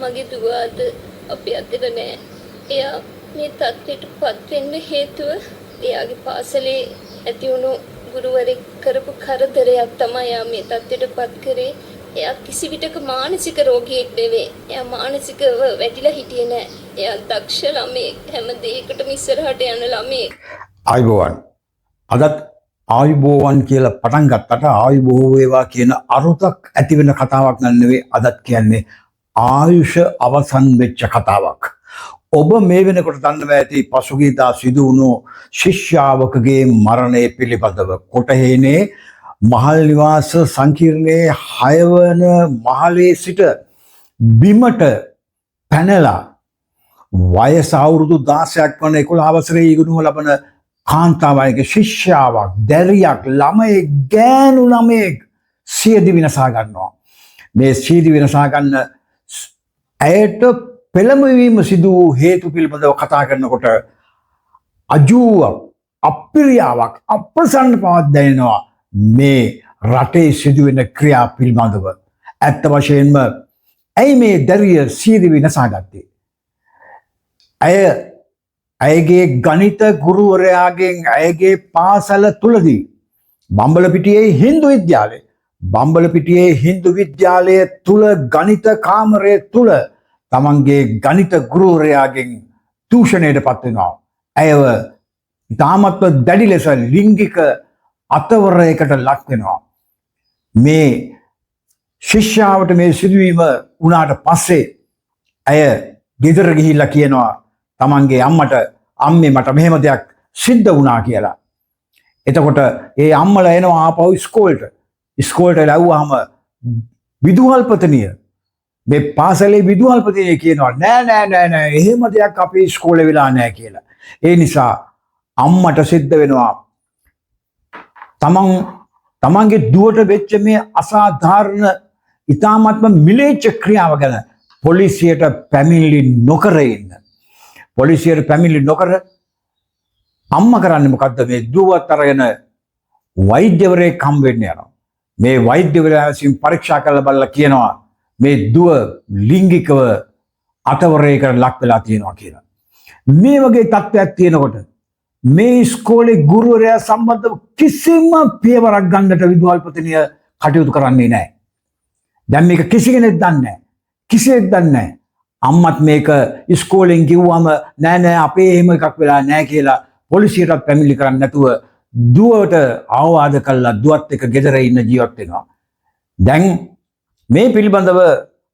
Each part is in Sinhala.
මගේ දුව අද අපි අතර නෑ. එයා මේ තත්ත්වයටපත් වෙන්න හේතුව එයාගේ පාසලේ ඇති වුණු ගුරුවරයෙක් කරපු කරදරයක් තමයි එයා මේ තත්ත්වයටපත් කරේ. එයා කිසි විටක මානසික රෝගියෙක් නෙවෙයි. එයා මානසිකව වැටිලා හිටියේ නෑ. එයා දක්ෂ ළමයෙක්. හැම දෙයකටම ඉස්සරහට යන ළමයෙක්. ආයුබෝවන්. අදත් ආයුබෝවන් කියලා පටන් ගත්තට ආයුබෝ වේවා කියන අරුතක් ඇති වෙන කතාවක් නෙවෙයි අදත් කියන්නේ ආයුෂ අවසන් වෙච්ච කතාවක්. ඔබ මේ වෙනකොට දන්නවා ඇති පසුගියදා සිදු වුණු ශිෂ්‍යාවකගේ මරණය පිළිබඳව කොටහේනේ මහල් නිවාස සංකීර්ණයේ 6 වන මහලේ සිට බිමට පැනලා වයස අවුරුදු 16ක් වන 11 වසරේ ඉගෙනුම ලබන කාන්තාවගේ ශිෂ්‍යාවක් දැරියක් ළමයෙක් ගෑනු ළමයෙක් සියදි විනාශ ගන්නවා. මේ සියදි විනාශ ගන්න ඇයට පෙළඹවීම සිදු වූ හේතු පිළිබඳව කතා කරනකොට අජූවක් අප්‍රියාවක් අප්‍රසන්න බවක් දැනෙනවා මේ රටේ සිදුවෙන ක්‍රියා පිළිබඳව. ඇත්ත වශයෙන්ම ඇයි මේ දැරිය සියදි විනාශ ගත්තේ? ඇයගේ ගණිත ගුරුවරයාගෙන් ඇයගේ පාසල තුලදී බම්බලපිටියේ හින්දු විද්‍යාලය තුල ගණිත කාමරය තුල තමන්ගේ ගණිත ගුරුවරයාගෙන් දූෂණයට පත් වෙනවා. ඇයව තාමත්ව දැඩි ලෙස ලිංගික අතවරයකට ලක් වෙනවා. මේ ශිෂ්‍යාවට මේ සිදුවීම වුණාට පස්සේ ඇය ගෙදර ගිහිල්ලා කියනවා තමන්ගේ අම්මට අම්මේ මට මෙහෙම දෙයක් සිද්ධ වුණා කියලා. එතකොට ඒ අම්මලා එනවා ආපහු ඉස්කෝලේට ලැව්වහම විදුහල්පතිනිය මේ පාසලේ විදුහල්පතිනිය කියනවා නෑ එහෙම දෙයක් අපේ ඉස්කෝලේ වෙලා නෑ කියලා. ඒ නිසා අම්මට සිද්ධ වෙනවා තමන්ගේ දුවට වෙච්ච මේ අසාධාරණ ඉතාමත්ම මිලේච්ඡ ක්‍රියාව ගැන පොලිසියට පැමිණිලි නොකර ඉන්න. පොලිසියට පැමිණිලි නොකර අම්මා කරන්නේ මොකද්ද? මේ දුවත් අරගෙන වෛද්‍යවරයෙක් හම් වෙන්න යනවා. මේ වෛද්‍යවරයා විසින් පරීක්ෂා කරලා බලලා කියනවා මේ දුව ලිංගිකව අතවරයකට ලක් වෙලා තියෙනවා කියලා. මේ වගේ තත්ත්වයක් තියෙනකොට මේ ඉස්කෝලේ ගුරුවරයා සම්බන්ධව කිසිම පියවරක් ගන්නට විදුහල්පතිනිය කටයුතු කරන්නේ නැහැ. දැන් මේක කිසි කෙනෙක් දන්නේ නැහැ. කිසියෙක් දන්නේ නැහැ. අම්මත් මේක ඉස්කෝලෙන් කිව්වම නෑ අපේ එහෙම එකක් වෙලා නෑ කියලා පොලිසියටත් පැමිණිලි කරන්නේ නැතුව දුවට අවවාද කළා දුවත් එක්ක ගෙදර ඉන්න ජීවත් වෙනවා. දැන් මේ පිළිබඳව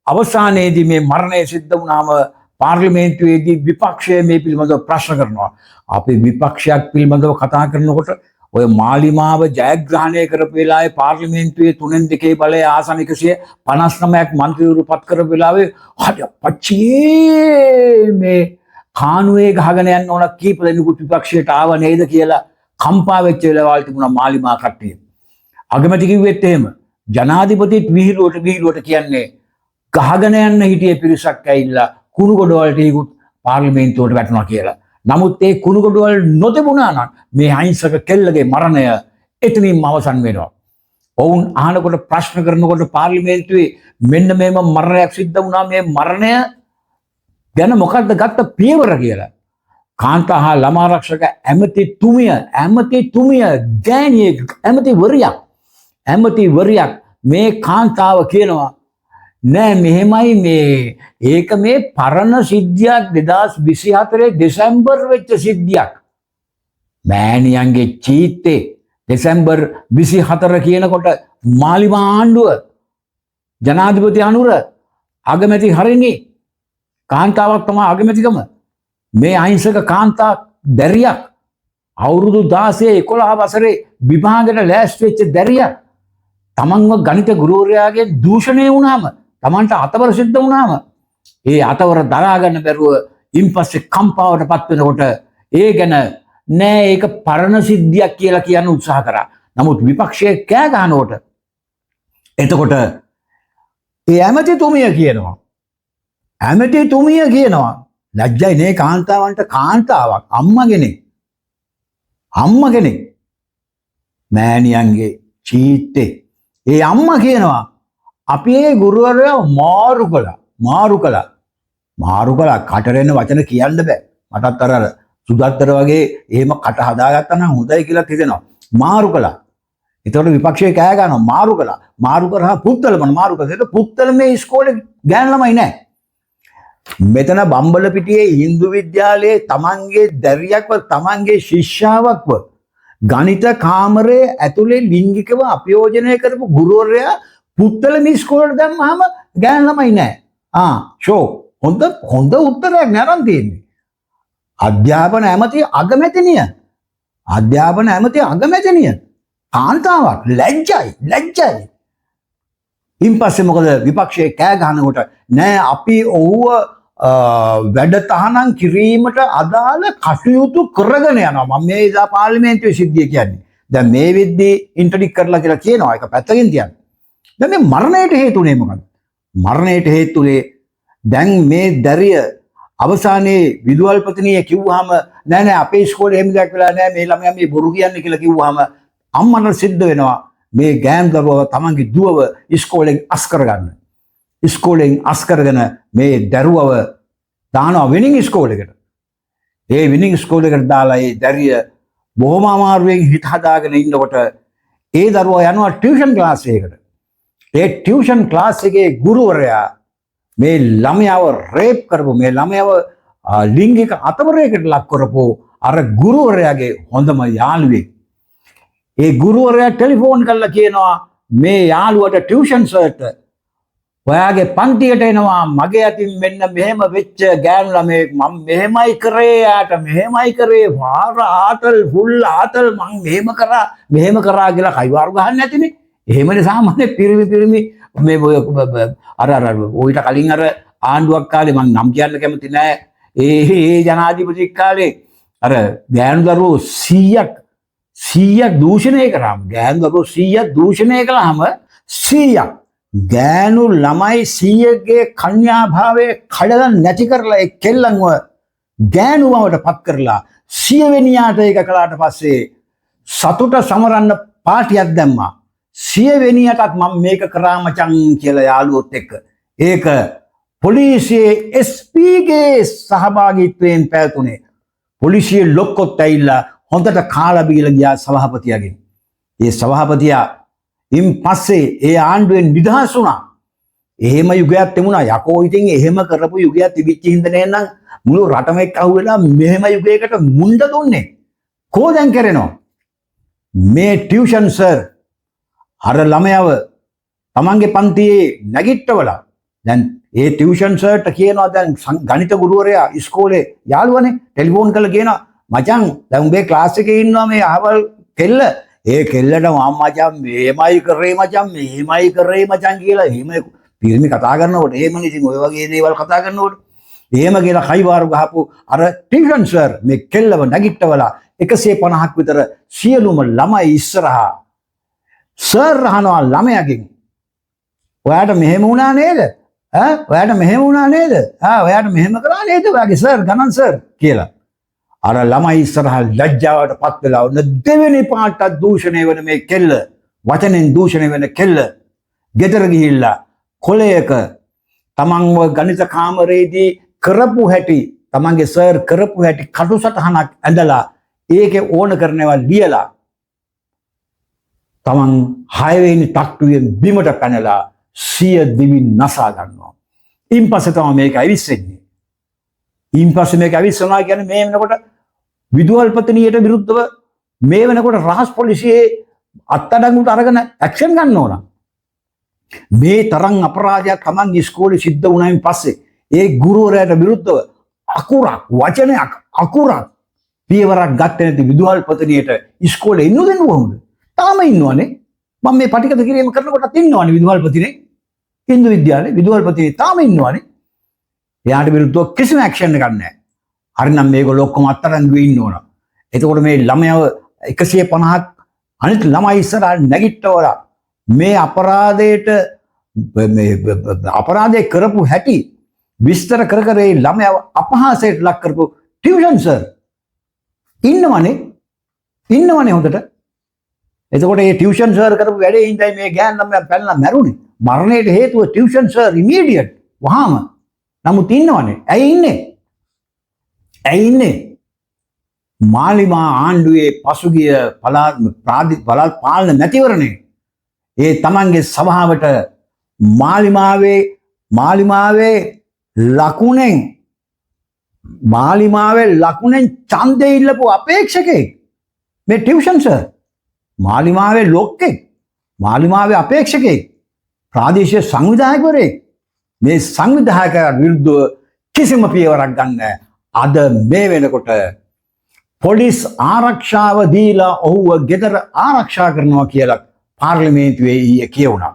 අවසානයේදී මේ මරණය සිද්ධ වුණාම පාර්ලිමේන්තුවේදී විපක්ෂය මේ පිළිබඳව ප්‍රශ්න කරනවා. අපි විපක්ෂයක් පිළිබඳව කතා කරනකොට ඔය මාලිමාව ජයග්‍රහණය කරපු වෙලාවේ පාර්ලිමේන්තුවේ 3/2 බලය ආසන 159ක් මන්ත්‍රීවරු පත් කරපු වෙලාවේ අපච්චි මේ කානුවේ ගහගෙන යන්න ඕන කීප දෙනෙකුත් විපක්ෂයට ආව නේද කියලා කම්පා වෙච්ච වෙලාවල් තිබුණා මාලිමා කට්ටිය. අගමැති කිව්වෙත් එහෙම ජනාධිපතිත් විහිළුවට කියන්නේ ගහගෙන යන්න හිටියේ පිරිසක් ඇවිල්ලා කුණු ගොඩවලට ඊගොත් පාර්ලිමේන්තුවට වැටුණා කියලා. නමුත් ඒ කුණු ගොඩවල් නොතිබුණා නම් මේ අහිංසක කෙල්ලගේ මරණය එතනින්ම අවසන් වෙනවා. ඔවුන් අහනකොට ප්‍රශ්න කරනකොට පාර්ලිමේන්තුවේ මෙන්න මේම මරණයක් සිද්ධ වුණා මේ මරණය ගැන මොකක්ද ගත්ත පියවර කියලා. කාන්තා හා ළමා ආරක්ෂක ඇමතිතුමිය ගෑණියෙක් ඇමතිවරියක් මේ කාන්තාව කියනවා නෑ මෙහෙමයි ඒක මේ පරණ සිද්ධියක් 2024 දෙසැම්බර් වෙච්ච සිද්ධියක්. මෑණියන්ගේ චීත්තේ දෙසැම්බර් 24 කියනකොට මාලිමා ආණ්ඩුව ජනාධිපති අනුර අගමැති හරිනි කාන්තාවක් තමයි අගමැතිකම. මේ අහිංසක කාන්තා දැරියක් අවුරුදු 16 11 වසරේ විභාගයට ලෑස්ති වෙච්ච දැරියක් තමන්ව ගණිත ගුරුවරයාගේ දූෂණය වුණාම තමන්ට අතවර සිද්ධ වුණාම ඒ අතවර දරා ගන්න බැරුව ඉන්පස්සේ කම්පාවටපත් වෙනකොට ඒ ගැන නෑ ඒක පරණ සිද්ධියක් කියලා කියන්න උත්සාහ කරා. නමුත් විපක්ෂයේ කෑ ගහනකොට එතකොට ඒ ඇමතිතුමිය කියනවා ලැජ්ජයි නේ කාන්තාවන්ට කාන්තාවක් අම්මා කෙනෙක් මෑණියන්ගේ චීත්තේ ඒ අම්මා කියනවා අපි ඒ ගුරුවරයා මාරු කළා මාරු කළා කටරෙන්න වචන කියන්න බෑ. මටත් අර සුදත්තර වගේ එහෙම කට හදාගත්තා නම් හොඳයි කියලා හිතෙනවා. මාරු කළා. ඒතකොට විපක්ෂයේ කෑ ගන්නවා මාරු කළා. මාරු කරා පුත්තලම මාරු කරා. පුත්තල මේ ඉස්කෝලේ ගෑනු ළමයි නෑ. මෙතන බම්බලපිටියේ හින්දු විද්‍යාලයේ තමන්ගේ දැරියක්ව තමන්ගේ ශිෂ්‍යාවක්ව ගණිත කාමරයේ ඇතුලේ ලිංගිකව අපයෝජනය කරපු ගුරුවරයා පුත්තල මේ ඉස්කෝලේට දැම්මහම ගෑනු ළමයි නෑ. ෂෝ හොඳ උත්තරයක් නරන් තියෙන්නේ. අධ්‍යාපන ඇමති අගමැතිනිය. අධ්‍යාපන ඇමති අගමැතිනිය. කාන්තාවක් ලැජ්ජයි. ඉන්පස්සේ මොකද විපක්ෂයේ කෑ ගහනකොට නෑ අපි ඔව්ව වැඩ තහනම් කිරීමට අදාළ කටයුතු කරගෙන යනවා. මම මේ ඉදා පාර්ලිමේන්තුවේ සිද්ධිය කියන්නේ. දැන් මේ වෙද්දී ඉන්ටර්ඩික් කරලා කියලා කියනවා. ඒක පැත්තකින් තියන්න. දැන් මේ මරණයට හේතුනේ මොකක්ද? මරණයට හේතුනේ දැන් මේ දැරිය අවසානයේ විදුහල්පතිනිය කිව්වහම නෑ අපේ ඉස්කෝලේ එහෙම දෙයක් වෙලා නෑ මේ ළමයා මේ බොරු කියන්නේ කියලා කිව්වහම අම්මන්ට සිද්ධ වෙනවා මේ ගෑනු දරුවව තමන්ගේ දුවව ඉස්කෝලෙන් අස් කරගන්න. ඉස්කෝලෙන් අස් කරගෙන මේ දරුවව දානවා වෙනින් ඉස්කෝලේකට. ඒ වෙනින් ඉස්කෝලේකට දාලා ඒ දැරිය බොහොම අමාරුවෙන් හිත හදාගෙන ඉන්නකොට ඒ දරුවා යනවා ටියුෂන් ක්ලාස් එකකට. ඒ ටියුෂන් ක්ලාස් එකේ ගුරුවරයා මේ ළමයාව රේප් කරපු මේ ළමයාව ලිංගික අතවරයකට ලක් කරපු අර ගුරුවරයාගේ හොඳම යාළුවෙක්. ඒ ගුරුවරයා ටෙලිෆෝන් කරලා කියනවා මේ යාළුවට ටියුෂන් සර්ට ඔයාගේ පන්තියට එනවා මගේ අතින් මෙන්න මෙහෙම වෙච්ච ගෑනු ළමයෙක් මම මෙහෙමයි කරේ යාට මෙහෙමයි කරේ වාර ආතල් ෆුල් ආතල් මං මෙහෙම කරා කියලා කයිවාරු ගහන්න නැතිනේ. එහෙමනේ සාමාන්‍ය පිරිමි මේ අර ඔයිට කලින් අර ආණ්ඩුවක් කාලේ මං නම් කියන්න කැමති නෑ ඒ ජනාධිපති කාලේ අර ගෑනු දරුවෝ 100ක් දූෂණය කරාම ගෑනු දරුවෝ 100ක් දූෂණය කළාම 100ක් ගෑනු ළමයි 100ගේ කන්‍යාභාවයේ කඩලා නැති කරලා ඒ කෙල්ලන්ව ගෑනුවවට පත් කරලා 100 වෙනියාට ඒක කළාට පස්සේ සතුට සමරන්න පාටියක් දැම්මා. 100 වෙනියටත් මම මේක කරා මචං කියලා යාළුවොත් එක්ක. ඒක පොලිසියේ SP ගේ සහභාගීත්වයෙන් පැවතුනේ. පොලිසියේ ලොක්කොත් ඇවිල්ලා හොඳට කාලා බීලා ගියා සභාපතියාගෙන්. ඒ සභාපතියා ඉන් පස්සේ ඒ ආණ්ඩුවෙන් නිදහස් වුණා. එහෙම යුගයක් තිබුණා. යකෝ ඉතින් එහෙම කරපු යුගයක් තිබිච්ච හින්දා නේනම් මුළු රටම එක්ක අහුවෙලා මෙහෙම යුගයකට මුණ්ඩ දුන්නේ. කෝ දැන් කරනවා? මේ ටියුෂන් සර් අර ළමයාව තමන්ගේ පන්තියේ නැගිට්ටවලා දැන් ඒ ටියුෂන් සර්ට කියනවා දැන් ගණිත ගුරුවරයා ඉස්කෝලේ යාළුවනේ ටෙලිෆෝන් කරලා කියනවා මචං දැන් උඹේ ක්ලාස් එකේ ඉන්නවා මේ අහවල් කෙල්ල ඒ කෙල්ලට මචං මේමයි කරේ මචං කියලා එහෙම පිරිමි කතා කරනකොට එහෙමනේ ඉතින් ඔය වගේ දේවල් කතා කරනකොට එහෙම කියලා කයිවාරු ගහපු අර ටියුෂන් සර් මේ කෙල්ලව නැගිට්ටවලා 150ක් විතර සියලුම ළමයි ඉස්සරහා සර් අහනවා ළමයාගෙන් ඔයාට මෙහෙම වුණා නේද? ඔයාට මෙහෙම වුණා නේද? ඔයාට මෙහෙම කරා නේද? ඔයාගේ සර් ගණන් සර් කියලා. අර ළමයි ඉස්සරහා ලැජ්ජාවට පත් වෙලා ඔන්න දෙවෙනි පාටත් දූෂණය වෙන මේ කෙල්ල වචනෙන් දූෂණය වෙන කෙල්ල ගෙදර ගිහිල්ලා කොලයක තමන්ව ගණිත කාමරේදී කරපු හැටි තමන්ගේ සර් කරපු හැටි කටුසටහනක් ඇඳලා ඒකේ ඕන කරනවා ලියලා තමන් 6 වෙනි තට්ටුවෙන් බිමට පැනලා සිය දිවි නසා ගන්නවා. ඉන්පස්සේ තමයි මේක ඇවිස්සෙන්නේ. ඉන්පස්සේ මේක ඇවිස්සනවා කියන්නේ මේ වෙනකොට විදුහල්පතිනියට විරුද්ධව මේ වෙනකොට රහස් පොලිසියේ අත්අඩංගුවට අරගෙන ඇක්ෂන් ගන්න ඕන. මේ තරම් අපරාධයක් තමන් ඉස්කෝලේ සිද්ධ වුණායින් පස්සේ ඒ ගුරුවරයාට විරුද්ධව අකුරක් වචනයක් අකුරක් පියවරක් ගත්තේ නැති විදුහල්පතිනියට ඉස්කෝලේ ඉන්නු දෙන්න කොහොමද? තාම ඉන්නවනේ. මම මේ පටිගත කිරීම කරනකොටත් ඉන්නවනේ විදුහල්පතිනේ. හින්දු විද්‍යාලේ විදුහල්පතිනේ තාම ඉන්නවනේ. එයාට විරුද්ධව කිසිම ඇක්ෂන් එකක් නැහැ. හරිනම් මේගොල්ලෝ ඔක්කොම අත්අඩංගුවේ ඉන්න ඕන. එතකොට මේ ළමයව 150ක් අනිත් ළමයි ඉස්සරහා නැගිට්ටවලා මේ අපරාධය කරපු හැටි විස්තර කර කර ඒ ළමයව අපහාසයට ලක් කරපු ටියුෂන් සර් ඉන්නවනේ හොඳට. එතකොට මේ ටියුෂන් සර් කරපු වැඩේ හින්දා මේ ගෑන් ළමයා පැනලා මැරුණේ. මරණයට හේතුව ටියුෂන් සර් ඉමීඩියට් වහාම නමුත් ඉන්නවනේ. ඇයි ඉන්නේ? ඇයි ඉන්නේ? මාලිමා ආණ්ඩුවේ පසුගිය පළාත් පාලන මැතිවරණේ ඒ තමන්ගේ සභාවට මාලිමාවේ ලකුණෙන් ඡන්දය ඉල්ලපු අපේක්ෂකෙක් මේ ටියුෂන් සර්. මාලිමාවේ ලොක්කෙක්, මාලිමාවේ අපේක්ෂකෙක්, ප්‍රාදේශීය සංවිධායකවරයෙක් මේ සංවිධායකයන් විරුද්ධව කිසිම පියවරක් ගන්න අද මේ වෙනකොට පොලිස් ආරක්ෂාව දීලා ඔහුව ගෙදර ආරක්ෂා කරනවා කියලා පාර්ලිමේන්තුවේ ඊයේ කියවුණා.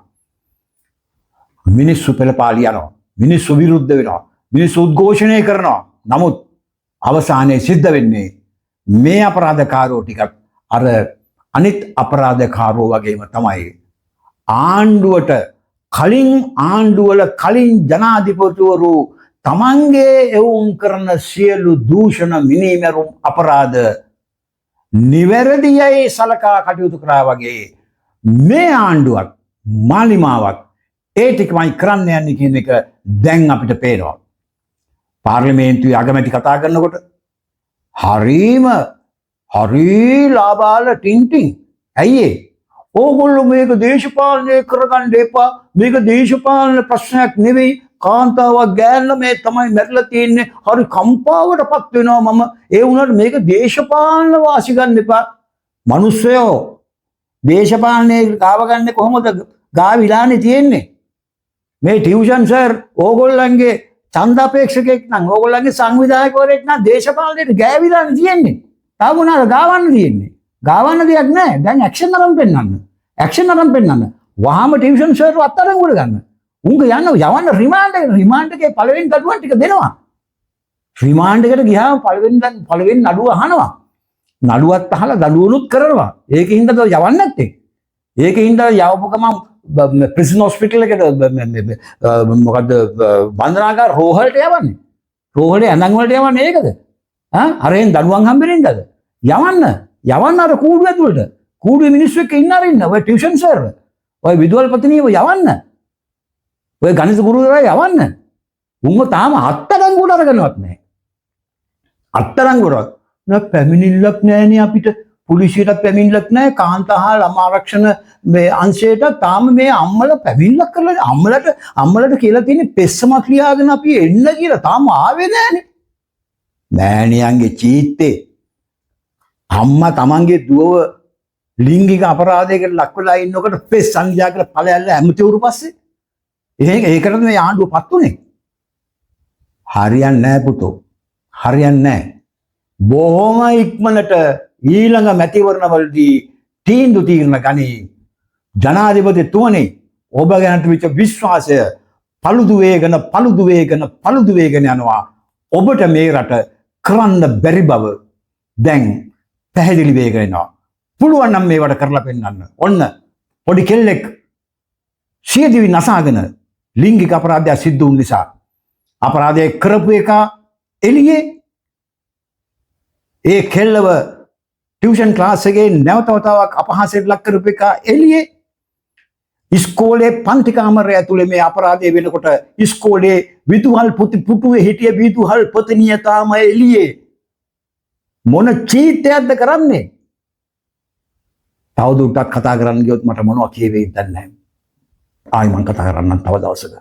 මිනිස්සු පෙළපාලි යනවා, මිනිස්සු විරුද්ධ වෙනවා, මිනිස්සු උද්ඝෝෂණය කරනවා. නමුත් අවසානයේ සිද්ධ වෙන්නේ මේ අපරාධකාරෝ ටිකක් අර අනිත් අපරාධකාරෝ වගේම තමයි. ආණ්ඩුවට ආණ්ඩුවල කලින් ජනාධිපතිවරු තමන්ගේ එවුන් කරන සියලු දූෂණ මිනීමැරුම් අපරාධ නිවැරදියයි සලකා කටයුතු කරා වගේ මේ ආණ්ඩුවත් මාලිමාවත් ඒ ටිකමයි කරන්න යන්නේ කියන එක දැන් අපිට පේනවා. පාර්ලිමේන්තුවේ අගමැති කතා කරනකොට හරි ලාබාල ටින්ටින්. ඇයි ඒ? ඕගොල්ලෝ මේක දේශපාලනය කරගන්න එපා. මේක දේශපාලන ප්‍රශ්නයක් නෙවෙයි. කාන්තාවක් ගෑල්ල මේ තමයි මැරිලා තියෙන්නේ. හරි කම්පාවටපත් වෙනවා මම. ඒ වුණාට මේක දේශපාලන වාසි ගන්න එපා. මිනිස්සයෝ දේශපාලනේ ගාව ගන්න කොහොමද? ගාවිලානේ තියෙන්නේ. මේ ටියුෂන් සර් ඕගොල්ලන්ගේ ඡන්ද අපේක්ෂකෙක් නම් ඕගොල්ලන්ගේ සංවිධායකවරයෙක් නම් දේශපාලනයට ගෑවිලානේ තියෙන්නේ. තාම මොනවාද ගාවන්න තියෙන්නේ? ගාවන්න දෙයක් නැහැ. දැන් ඇක්ෂන් අරන් පෙන්නන්න. වහාම ටියුෂන් සර්ව අත්අඩංගුවට ගන්න. උංග යවන්න රිමාන්ඩ් එකේ පළවෙනි දඩුවම් ටික දෙනවා. රිමාන්ඩ් එකට ගියාම පළවෙනි නඩුව අහනවා. නඩුවත් අහලා දඩුවනුත් කරනවා. ඒකින්ද යවන්නේ නැත්තේ. ඒකින්ද යවපු ගමන් ප්‍රිසන් හොස්පිටල් එකට මොකද්ද බන්ධනාගාර රෝහලට යවන්නේ. රෝහලේ ඇඳන් වලට යවන්නේ ඒකද? අරෙන් දඩුවම් හම්බෙන්නේ නැද්ද? යවන්න අර කූඩුව ඇතුළට. කූඩුවේ මිනිස්සු එක්ක ඉන්න ඔය ටියුෂන් සර්. ඔය විදුහල්පතිනියව යවන්න. ඔය ගණිත ගුරුවරයා යවන්න. උන්ව තාම අත්අඩංගුවට අරගෙනවත් නැහැ. අත්අඩංගුවට පැමිණිල්ලක් නැහැනේ අපිට. පොලිසියට පැමිණිල්ලක් නැහැ. කාන්තා ළමා ආරක්ෂණ මේ අංශයට තාම මේ අම්මලා පැමිණිල්ලක් කරලා අම්මලට කියලා තියෙන්නේ පෙස්සමක් ලියාගෙන අපි එන්න කියලා. තාම ආවේ නැහැනේ. මෑණියන්ගේ චීත්තේ අම්මා තමන්ගේ දුවව ලිංගික අපරාධයකට ලක් වෙලා ඉන්නකොට පෙස් සංඥා කියලා ඵලයල්ල ඇමතිවරු පස්සේ ඒකට මේ ආණ්ඩුව පත් උනේ. හරියන්නේ නැහැ පුතෝ. හරියන්නේ නැහැ. බොහොම ඉක්මනට ඊළඟ මැතිවරණවලදී තීන්දුව ගනී. ජනාධිපතිතුමනි ඔබ ගැනට විච විශ්වාසය පළුදු වේගන යනවා. ඔබට මේ රට කරන්න බැරි බව දැන් පැහැදිලි වේගෙන එනවා. පුළුවන් නම් මේවට කරලා පෙන්නන්න. ඔන්න පොඩි කෙල්ලෙක් සියදිවි නසාගෙන ලිංගික අපරාධයක් සිද්ධ වුන නිසා අපරාධය කරපු එක එළියේ ඒ කෙල්ලව ටියුෂන් ක්ලාස් එකේ නැවත වතාවක් අපහාසයට ලක් කරපු එක එළියේ ඉස්කෝලේ පන්ති කාමරය ඇතුලේ මේ අපරාධය වෙනකොට ඉස්කෝලේ විදුහල් පුටුවේ හිටිය විදුහල් පොතනිය තාම එළියේ මොන චීත්තයක්ද කරන්නේ? තවදුරටත් කතා කරන්න ගියොත් මට මොනවා කියවෙයිද දන්නේ නැහැ. ආයි මම කතා කරන්නම් තව දවසක.